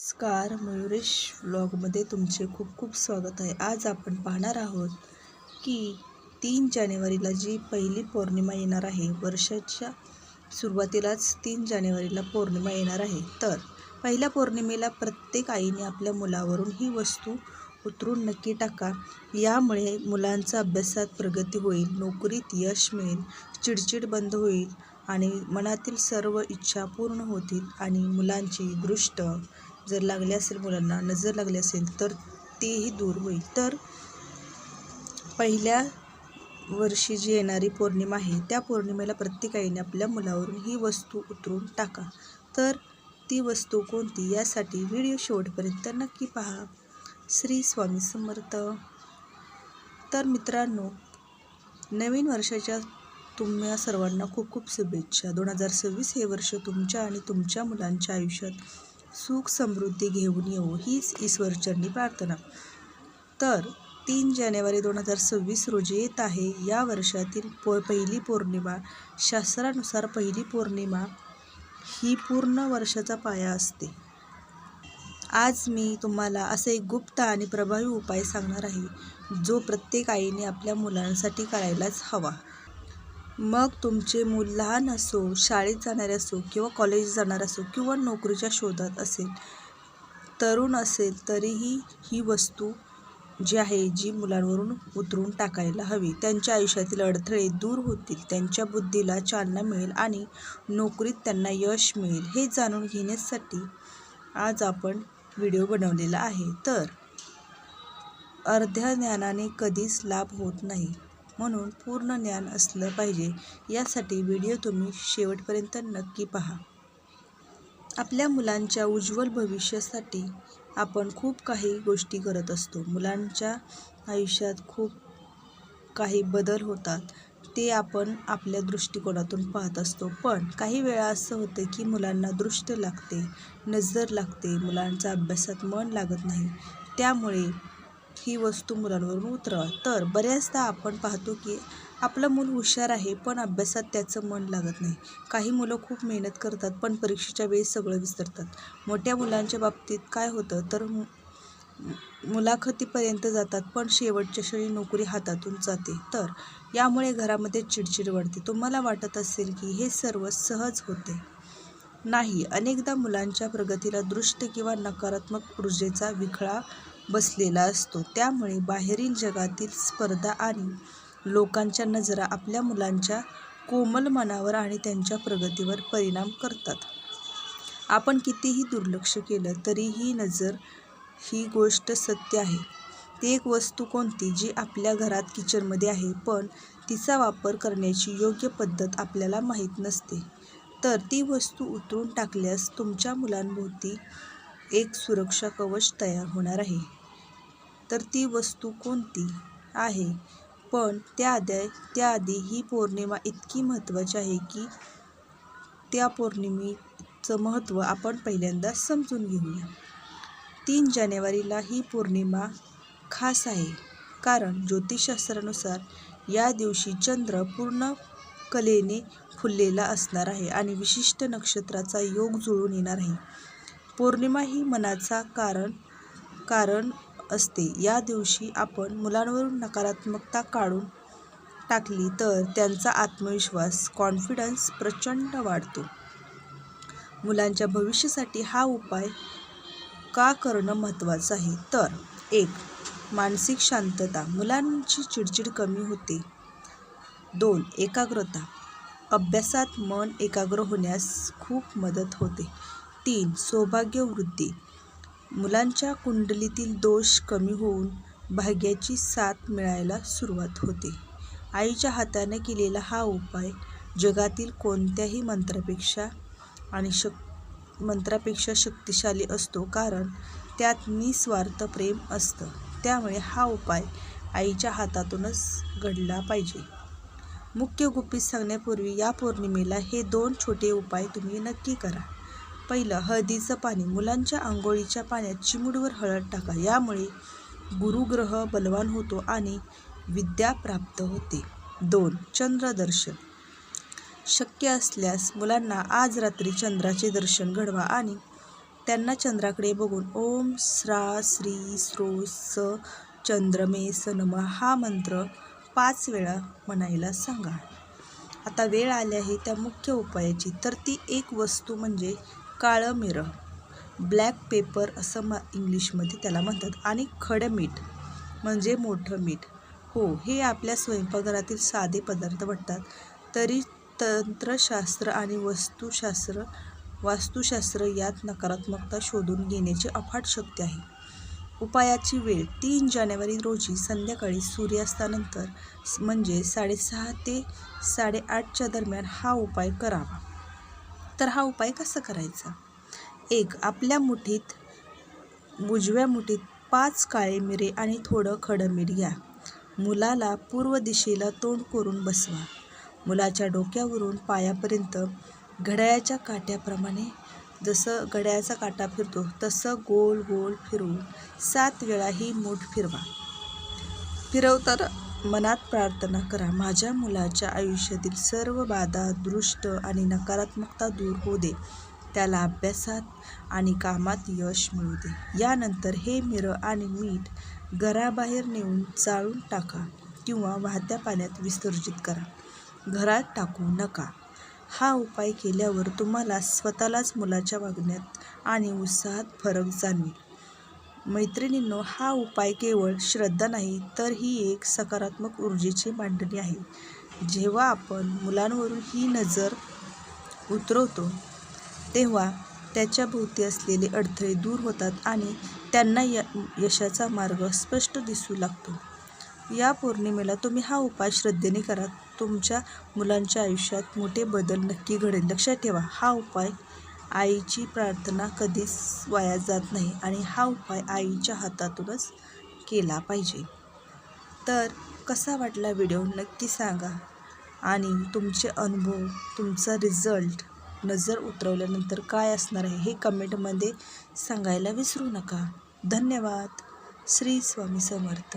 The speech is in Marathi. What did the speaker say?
नमस्कार, मयुरेश व्लॉगमध्ये तुमचे खूप खूप स्वागत आहे. आज आपण पाहणार आहोत की 3 जानेवारीला जी पहिली पौर्णिमा येणार आहे. वर्षाच्या सुरुवातीलाच 3 जानेवारीला पौर्णिमा येणार आहे. तर पहिल्या पौर्णिमेला प्रत्येक आईने आपल्या मुलावरून ही वस्तू उतरून नक्की टाका. यामुळे मुलांचा अभ्यासात प्रगती होईल, नोकरीत यश मिळेल, चिडचिड बंद होईल आणि मनातील सर्व इच्छा पूर्ण होतील आणि मुलांची दृष्ट जर लागली असेल, मुलांना नजर लागली असेल तर तेही दूर होईल. तर पहिल्या वर्षी जी येणारी पौर्णिमा आहे त्या पौर्णिमेला प्रत्येक आईने आपल्या मुलावरून ही वस्तू उतरून टाका. तर ती वस्तू कोणती यासाठी व्हिडिओ शेवटपर्यंत नक्की पहा. श्री स्वामी समर्थ. तर मित्रांनो, नवीन वर्षाच्या तुम्हा सर्वांना खूप खूप शुभेच्छा. 2026 हे वर्ष तुमच्या आणि तुमच्या मुलांच्या आयुष्यात सुख समृद्धी घेऊन येऊ हीच ईश्वरचरणी प्रार्थना. तर 3 जानेवारी 2026 रोजी येत आहे या वर्षातील पहिली पौर्णिमा. शास्त्रानुसार पहिली पौर्णिमा ही पूर्ण वर्षाचा पाया असते. आज मी तुम्हाला असा एक गुप्त आणि प्रभावी उपाय सांगणार आहे जो प्रत्येक आईने आपल्या मुलांसाठी करायलाच हवा. मग तुमचे मूल लहान असो, शाळेत जाणारे असो किंवा कॉलेज जाणार असो किंवा नोकरीच्या शोधात असेल, तरुण असेल, तरीही ही वस्तू जी आहे जी मुलांवरून उतरून टाकायला हवी. त्यांच्या आयुष्यातील अडथळे दूर होतील, त्यांच्या बुद्धीला चालना मिळेल आणि नोकरीत त्यांना यश मिळेल. हे जाणून घेण्यासाठी आज आपण व्हिडिओ बनवलेला आहे. तर अर्ध्या ज्ञानाने कधीच लाभ होत नाही, म्हणून पूर्ण ज्ञान असलं पाहिजे. यासाठी व्हिडिओ तुम्ही शेवटपर्यंत नक्की पहा. आपल्या मुलांच्या उज्ज्वल भविष्यासाठी आपण खूप काही गोष्टी करत असतो. मुलांच्या आयुष्यात खूप काही बदल होतात, ते आपण आपल्या दृष्टिकोनातून पाहत असतो. पण काही वेळा असं होतं की मुलांना दृष्ट लागते, नजर लागते, मुलांचा अभ्यासात मन लागत नाही. त्यामुळे ही वस्तू मुलांवरून उतरवा. तर बऱ्याचदा आपण पाहतो की आपलं मूल हुशार आहे पण अभ्यासात त्याचं मन लागत नाही. काही मुलं खूप मेहनत करतात पण परीक्षेच्या वेळी सगळं विसरतात. मोठ्या मुलांच्या बाबतीत काय होतं तर मुलाखतीपर्यंत जातात पण शेवटच्या क्षणी नोकरी हातातून जाते. तर यामुळे घरामध्ये चिडचिड वाढते. तुम्हाला वाटत असेल की हे सर्व सहज होते. नाही, अनेकदा मुलांच्या प्रगतीला दृष्ट किंवा नकारात्मक ऊर्जेचा विखळा बसलेला असतो. त्यामुळे बाहेरील जगातील स्पर्धा आणि लोकांच्या नजरा आपल्या मुलांच्या कोमल मनावर आणि त्यांच्या प्रगतीवर परिणाम करतात. आपण कितीही दुर्लक्ष केलं तरी ही गोष्ट सत्य आहे. ती एक वस्तू कोणती जी आपल्या घरात किचनमध्ये आहे पण तिचा वापर करण्याची योग्य पद्धत आपल्याला माहीत नसते. तर ती वस्तू उतरून टाकल्यास तुमच्या मुलांभोवती एक सुरक्षा कवच तयार होणार आहे. तर ती वस्तू कोणती आहे? पण त्याआधी ही पौर्णिमा इतकी महत्त्वाची आहे की त्या पौर्णिमेचं महत्त्व आपण पहिल्यांदा समजून घेऊया. 3 जानेवारीला ही पौर्णिमा खास आहे कारण ज्योतिषशास्त्रानुसार या दिवशी चंद्र पूर्ण कलेने फुललेला असणार आहे आणि विशिष्ट नक्षत्राचा योग जुळून येणार आहे. पौर्णिमा ही मनाचा कारण असते. या दिवशी आपण मुलांवरून नकारात्मकता काढून टाकली तर त्यांचा आत्मविश्वास, कॉन्फिडन्स प्रचंड वाढतो. मुलांच्या भविष्यासाठी हा उपाय का करणं महत्त्वाचं आहे? तर 1. मानसिक शांतता, मुलांची चिडचिड कमी होते. 2. एकाग्रता, अभ्यासात मन एकाग्र होण्यास खूप मदत होते. 3. सौभाग्य वृद्धी, मुलांच्या कुंडलीतील दोष कमी होऊन भाग्याची साथ मिळायला सुरुवात होते. आईच्या हाताने केलेला हा उपाय जगातील कोणत्याही मंत्रापेक्षा शक्तिशाली असतो कारण त्यात निस्वार्थ प्रेम असतं. त्यामुळे हा उपाय आईच्या हातातूनच घडला पाहिजे. मुख्य गुपित सांगण्यापूर्वी या पौर्णिमेला हे 2 छोटे उपाय तुम्ही नक्की करा. पहिलं, हळदीचं पाणी. मुलांच्या अंघोळीच्या पाण्यात चिमूटभर हळद टाका. यामुळे गुरुग्रह बलवान होतो आणि विद्या प्राप्त होते. 2. चंद्रदर्शन. शक्य असल्यास मुलांना आज रात्री चंद्राचे दर्शन घडवा आणि त्यांना चंद्राकडे बघून ओम श्रा श्री स्रो स चंद्रमे स नमः हा मंत्र 5 वेळा म्हणायला सांगा. आता वेळ आली आहे त्या मुख्य उपायाची. तर ती एक वस्तू म्हणजे काळं मिरं, ब्लॅक पेपर असं इंग्लिशमध्ये त्याला म्हणतात, आणि खडं मीठ म्हणजे मोठं मीठ. हो, हे आपल्या स्वयंपाकघरातील साधे पदार्थ वाटतात, तरी तंत्रशास्त्र आणि वास्तुशास्त्र यात नकारात्मकता शोधून घेण्याची अफाट शक्ती आहे. उपायाची वेळ 3 जानेवारी रोजी संध्याकाळी सूर्यास्तानंतर म्हणजे 6:30 ते 8:30च्या दरम्यान हा उपाय करावा. तर हा उपाय कसा करायचा? 1. आपल्या उजव्या मुठीत 5 काळे मिरे आणि थोडं खडं मीठ घ्या. मुलाला पूर्व दिशेला तोंड करून बसवा. मुलाच्या डोक्यावरून पायापर्यंत घड्याळाच्या काट्याप्रमाणे, जसं घड्याळाचा काटा फिरतो तसं गोल गोल फिरवून 7 वेळा ही मूठ फिरवा. फिरवताना मनात प्रार्थना करा, माझ्या मुलाच्या आयुष्यातील सर्व बाधा, दृष्ट आणि नकारात्मकता दूर होऊ दे. त्याला अभ्यासात आणि कामात यश मिळू दे. यानंतर हे मिरं आणि मीठ घराबाहेर नेऊन जाळून टाका किंवा वाहत्या पाण्यात विसर्जित करा. घरात टाकू नका. हा उपाय केल्यावर तुम्हाला स्वतःलाच मुलाच्या वागण्यात आणि उत्साहात फरक जाणवेल. मैत्रिणींनो, हा उपाय केवळ श्रद्धा नाही, तर ही एक सकारात्मक ऊर्जेची मांडणी आहे. जेव्हा आपण मुलांवरून ही नजर उतरवतो तेव्हा त्याच्याभोवती असलेले अडथळे दूर होतात आणि त्यांना यशाचा मार्ग स्पष्ट दिसू लागतो. या पौर्णिमेला तुम्ही हा उपाय श्रद्धेने करा. तुमच्या मुलांच्या आयुष्यात मोठे बदल नक्की घडेल. लक्षात ठेवा, हा उपाय आईची प्रार्थना कधीच वाया जात नाही आणि हा उपाय आईच्या हातातूनच केला पाहिजे. तर कसा वाटला व्हिडिओ नक्की सांगा आणि तुमचे अनुभव, तुमचा रिझल्ट नजर उतरवल्यानंतर काय असणार आहे हे कमेंटमध्ये सांगायला विसरू नका. धन्यवाद. श्री स्वामी समर्थ.